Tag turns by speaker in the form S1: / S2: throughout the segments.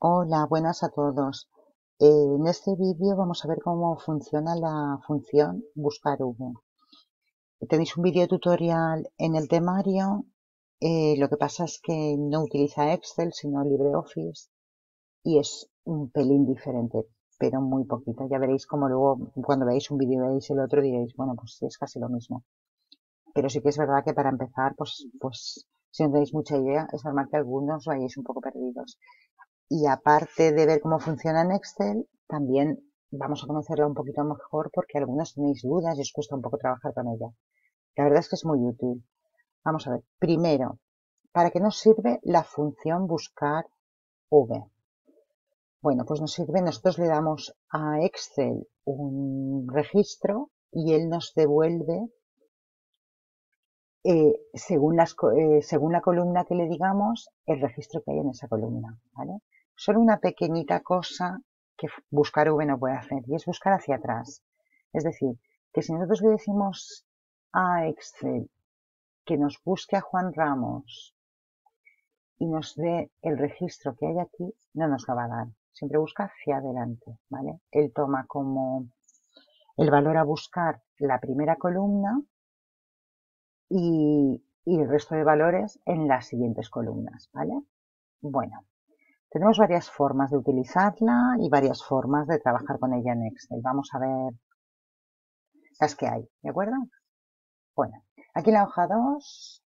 S1: Hola, buenas a todos. En este vídeo vamos a ver cómo funciona la función buscar v. Tenéis un vídeo tutorial en el temario. Lo que pasa es que no utiliza Excel, sino LibreOffice y es un pelín diferente, pero muy poquito. Ya veréis como luego cuando veáis un vídeo y veáis el otro diréis, bueno, pues es casi lo mismo. Pero sí que es verdad que para empezar, pues si no tenéis mucha idea, es normal que algunos vayáis un poco perdidos. Y aparte de ver cómo funciona en Excel, también vamos a conocerla un poquito mejor porque algunos tenéis dudas y os cuesta un poco trabajar con ella. La verdad es que es muy útil. Vamos a ver. Primero, ¿para qué nos sirve la función buscar v? Bueno, pues nos sirve, nosotros le damos a Excel un registro y él nos devuelve según la columna que le digamos, el registro que hay en esa columna, ¿vale? Solo una pequeñita cosa que buscar v no puede hacer, y es buscar hacia atrás. Es decir, que si nosotros le decimos a Excel que nos busque a Juan Ramos y nos dé el registro que hay aquí, no nos lo va a dar. Siempre busca hacia adelante, ¿vale? Él toma como el valor a buscar la primera columna y el resto de valores en las siguientes columnas, ¿vale? Bueno, tenemos varias formas de utilizarla y varias formas de trabajar con ella en Excel. Vamos a ver las que hay, ¿de acuerdo? Bueno, aquí en la hoja 2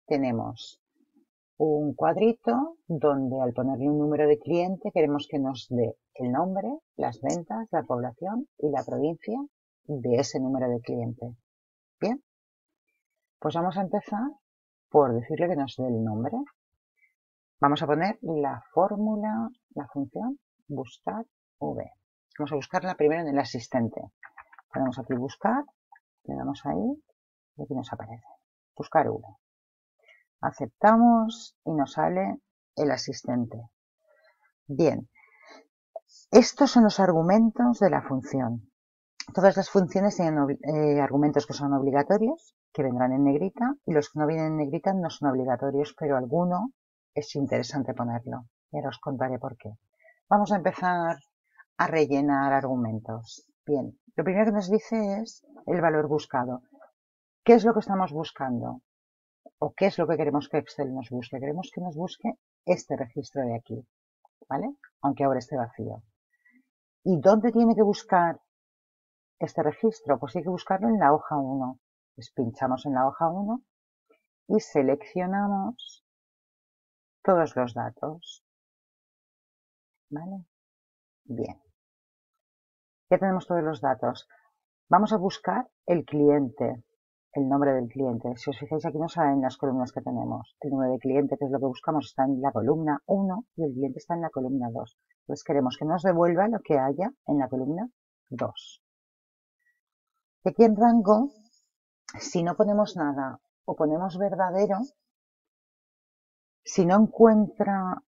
S1: tenemos un cuadrito donde al ponerle un número de cliente queremos que nos dé el nombre, las ventas, la población y la provincia de ese número de cliente. Bien, pues vamos a empezar por decirle que nos dé el nombre. Vamos a poner la fórmula, la función buscar v. Vamos a buscarla primero en el asistente. Ponemos aquí buscar, le damos ahí y aquí nos aparece buscar v. Aceptamos y nos sale el asistente. Bien, estos son los argumentos de la función. Todas las funciones tienen argumentos que son obligatorios, que vendrán en negrita, y los que no vienen en negrita no son obligatorios, pero alguno es interesante ponerlo. Y ahora os contaré por qué. Vamos a empezar a rellenar argumentos. Bien, lo primero que nos dice es el valor buscado. ¿Qué es lo que estamos buscando? ¿O qué es lo que queremos que Excel nos busque? Queremos que nos busque este registro de aquí, ¿vale? Aunque ahora esté vacío. ¿Y dónde tiene que buscar este registro? Pues hay que buscarlo en la hoja 1. Pues pinchamos en la hoja 1 y seleccionamos todos los datos, ¿vale? Bien. Ya tenemos todos los datos. Vamos a buscar el cliente, el nombre del cliente. Si os fijáis aquí no salen las columnas que tenemos. El número de cliente, que es lo que buscamos, está en la columna 1 y el cliente está en la columna 2. Entonces queremos que nos devuelva lo que haya en la columna 2. Y aquí en rango, si no ponemos nada o ponemos verdadero, si no encuentra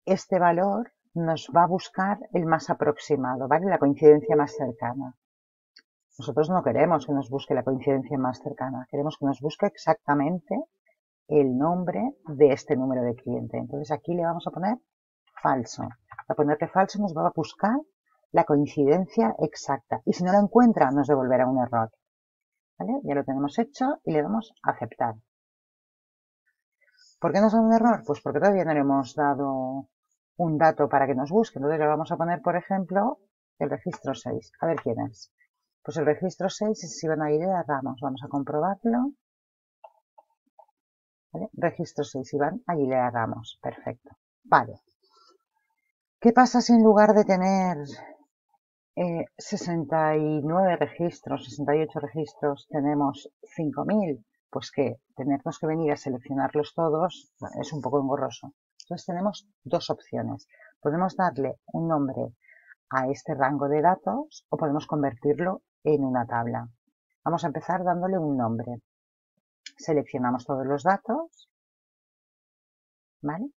S1: este valor, nos va a buscar el más aproximado, ¿vale? La coincidencia más cercana. Nosotros no queremos que nos busque la coincidencia más cercana, queremos que nos busque exactamente el nombre de este número de cliente. Entonces aquí le vamos a poner falso. Al ponerle falso nos va a buscar la coincidencia exacta y si no la encuentra nos devolverá un error. ¿Vale? Ya lo tenemos hecho y le damos a aceptar. ¿Por qué nos da un error? Pues porque todavía no le hemos dado un dato para que nos busque. Entonces le vamos a poner, por ejemplo, el registro 6. A ver quién es. Pues el registro 6 es Iván Aguilera Ramos. Vamos a comprobarlo. ¿Vale? Registro 6, Iván Aguilera Ramos. Perfecto. Vale. ¿Qué pasa si en lugar de tener 69 registros, 68 registros, tenemos 5.000? Pues que tenernos que venir a seleccionarlos todos es un poco engorroso. Entonces tenemos dos opciones. Podemos darle un nombre a este rango de datos o podemos convertirlo en una tabla. Vamos a empezar dándole un nombre. Seleccionamos todos los datos, ¿vale?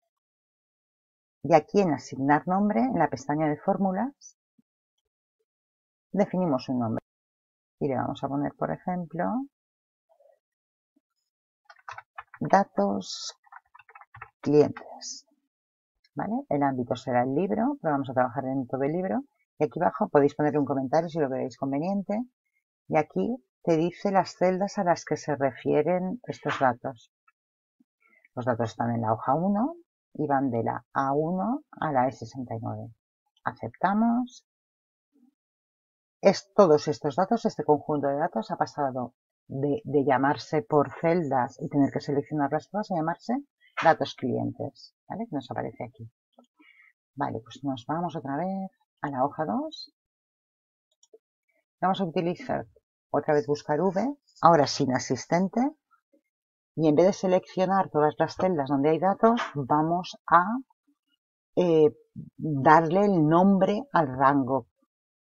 S1: Y aquí en asignar nombre, en la pestaña de fórmulas, definimos un nombre. Y le vamos a poner, por ejemplo, datos clientes. ¿vale? El ámbito será el libro, pero vamos a trabajar dentro del libro. Y aquí abajo podéis ponerle un comentario si lo veis conveniente. Y aquí te dice las celdas a las que se refieren estos datos. Los datos están en la hoja 1 y van de la A1 a la E69. Aceptamos. Todos estos datos, este conjunto de datos ha pasado de llamarse por celdas y tener que seleccionarlas todas a llamarse datos clientes, ¿vale? Que nos aparece aquí. Vale, pues nos vamos otra vez a la hoja 2. Vamos a utilizar otra vez buscar V, ahora sin asistente. Y en vez de seleccionar todas las celdas donde hay datos, vamos a darle el nombre al rango,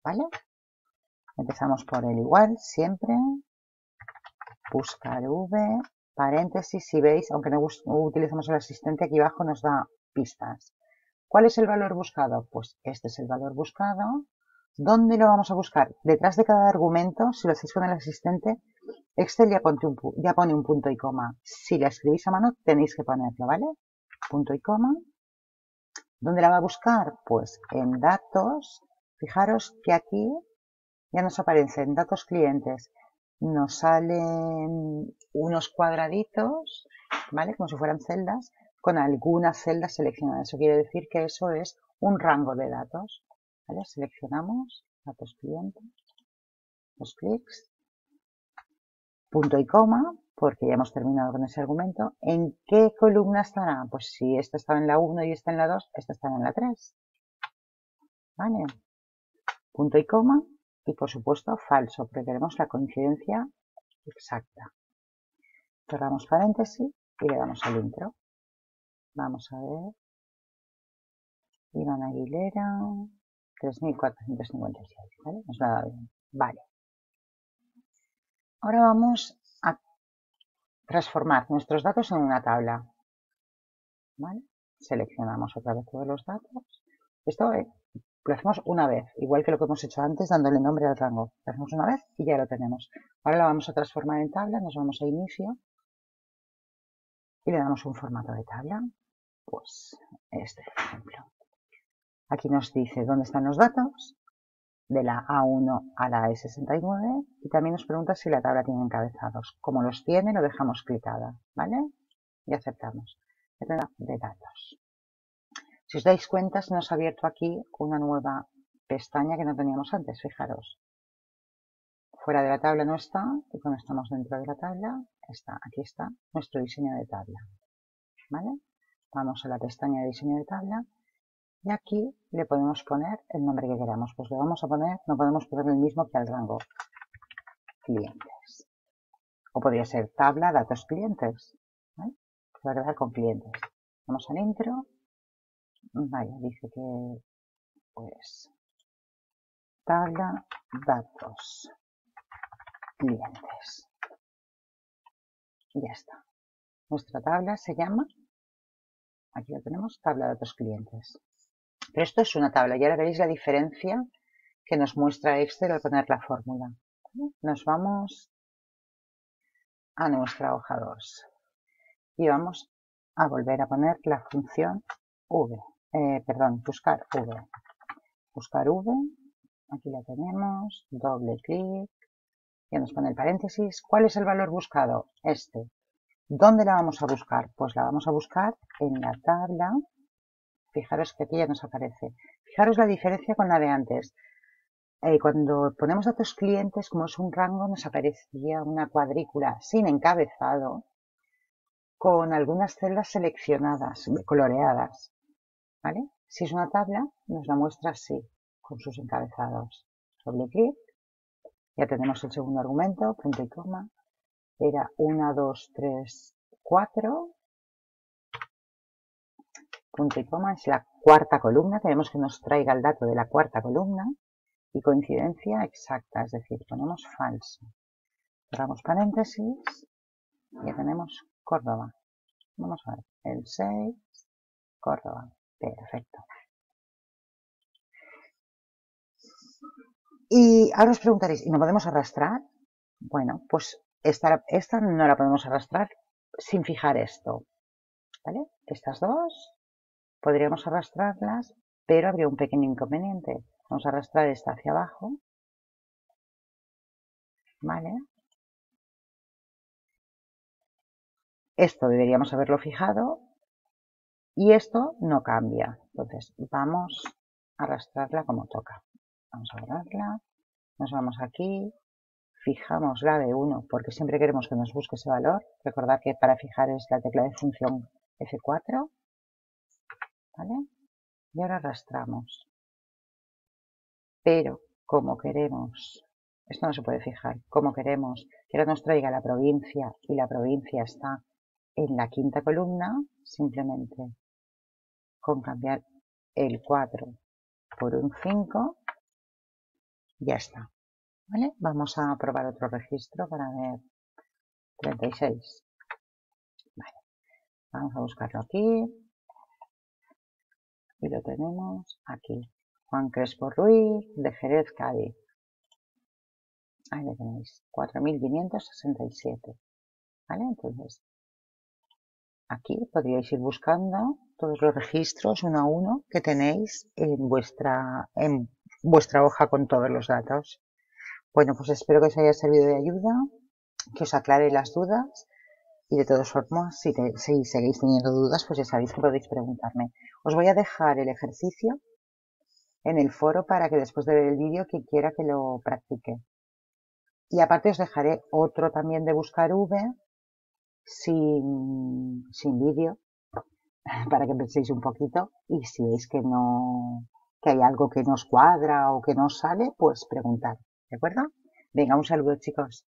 S1: ¿vale? Empezamos por el igual, siempre. Buscar V, paréntesis, si veis, aunque no utilizamos el asistente, aquí abajo nos da pistas. ¿Cuál es el valor buscado? Pues este es el valor buscado. ¿Dónde lo vamos a buscar? Detrás de cada argumento, si lo hacéis con el asistente, Excel ya pone un punto y coma. Si la escribís a mano, tenéis que ponerlo, ¿vale? Punto y coma. ¿Dónde la va a buscar? Pues en datos. Fijaros que aquí ya nos aparecen datos clientes. Nos salen unos cuadraditos, ¿vale? Como si fueran celdas, con algunas celdas seleccionadas. Eso quiere decir que eso es un rango de datos, ¿vale? Seleccionamos datos clientes, los clics, punto y coma, porque ya hemos terminado con ese argumento. ¿En qué columna estará? Pues si esta estaba en la 1 y esta en la 2, esta estará en la 3, ¿vale? Punto y coma, y por supuesto falso, porque queremos la coincidencia exacta. Cerramos paréntesis y le damos al intro. Vamos a ver. Iván Aguilera, 3456, ¿vale? Nos va a dar bien. Vale. Ahora vamos a transformar nuestros datos en una tabla, ¿vale? Seleccionamos otra vez todos los datos. Esto lo hacemos una vez, igual que lo que hemos hecho antes dándole nombre al rango. Lo hacemos una vez y ya lo tenemos. Ahora la vamos a transformar en tabla, nos vamos a inicio y le damos un formato de tabla. Pues este, por ejemplo. Aquí nos dice dónde están los datos, de la A1 a la E69, y también nos pregunta si la tabla tiene encabezados. Como los tiene, lo dejamos clicada, ¿vale? Y aceptamos. De datos. Si os dais cuenta, se nos ha abierto aquí una nueva pestaña que no teníamos antes, fijaros. Fuera de la tabla no está, y cuando estamos dentro de la tabla, está, aquí está nuestro diseño de tabla, ¿vale? Vamos a la pestaña de diseño de tabla. Y aquí le podemos poner el nombre que queramos. Pues le vamos a poner, no podemos poner el mismo que al rango. Clientes. O podría ser tabla datos clientes. ¿Vale? Se va a quedar con clientes. Vamos al intro. Vaya, dice que pues tabla datos clientes. Y ya está. Nuestra tabla se llama, aquí la tenemos, tabla datos clientes. Pero esto es una tabla y ahora veréis la diferencia que nos muestra Excel al poner la fórmula. Nos vamos a nuestra hoja 2 y vamos a volver a poner la función buscar V. Buscar V, aquí la tenemos, doble clic, ya nos pone el paréntesis. ¿Cuál es el valor buscado? Este. ¿Dónde la vamos a buscar? Pues la vamos a buscar en la tabla. Fijaros que aquí ya nos aparece. Fijaros la diferencia con la de antes. Cuando ponemos datos clientes, como es un rango, nos aparecía una cuadrícula sin encabezado con algunas celdas seleccionadas, coloreadas, ¿vale? Si es una tabla, nos la muestra así, con sus encabezados. Doble clic, ya tenemos el segundo argumento, punto y coma. Era 1, 2, 3, 4. Punto y coma es la cuarta columna. Queremos que nos traiga el dato de la cuarta columna. Y coincidencia exacta, es decir, ponemos falso. Cerramos paréntesis. Ya tenemos Córdoba. Vamos a ver. El 6, Córdoba. Perfecto. Y ahora os preguntaréis, ¿y no podemos arrastrar? Bueno, pues esta no la podemos arrastrar sin fijar esto, ¿vale? Estas dos, Podríamos arrastrarlas, pero habría un pequeño inconveniente. Vamos a arrastrar esta hacia abajo, ¿vale? Esto deberíamos haberlo fijado y esto no cambia. Entonces vamos a arrastrarla como toca. Vamos a borrarla, nos vamos aquí, fijamos la de 1 porque siempre queremos que nos busque ese valor. Recordad que para fijar es la tecla de función F4, ¿vale? Y ahora arrastramos. Pero como queremos, esto no se puede fijar, como queremos que ahora nos traiga la provincia y la provincia está en la quinta columna, simplemente con cambiar el 4 por un 5, ya está. ¿Vale? Vamos a probar otro registro para ver 36. Vale. Vamos a buscarlo aquí y lo tenemos aquí. Juan Crespo Ruiz, de Jerez, Cádiz. Ahí lo tenéis, 4.567. ¿Vale? Entonces, aquí podríais ir buscando todos los registros uno a uno que tenéis en vuestra hoja con todos los datos. Bueno, pues espero que os haya servido de ayuda, que os aclare las dudas y de todas formas, si seguís teniendo dudas, pues ya sabéis que podéis preguntarme. Os voy a dejar el ejercicio en el foro para que después de ver el vídeo quien quiera que lo practique. Y aparte os dejaré otro también de buscar V sin vídeo para que penséis un poquito y si veis que hay algo que no os cuadra o que no os sale, pues preguntad, ¿de acuerdo? Venga, un saludo, chicos.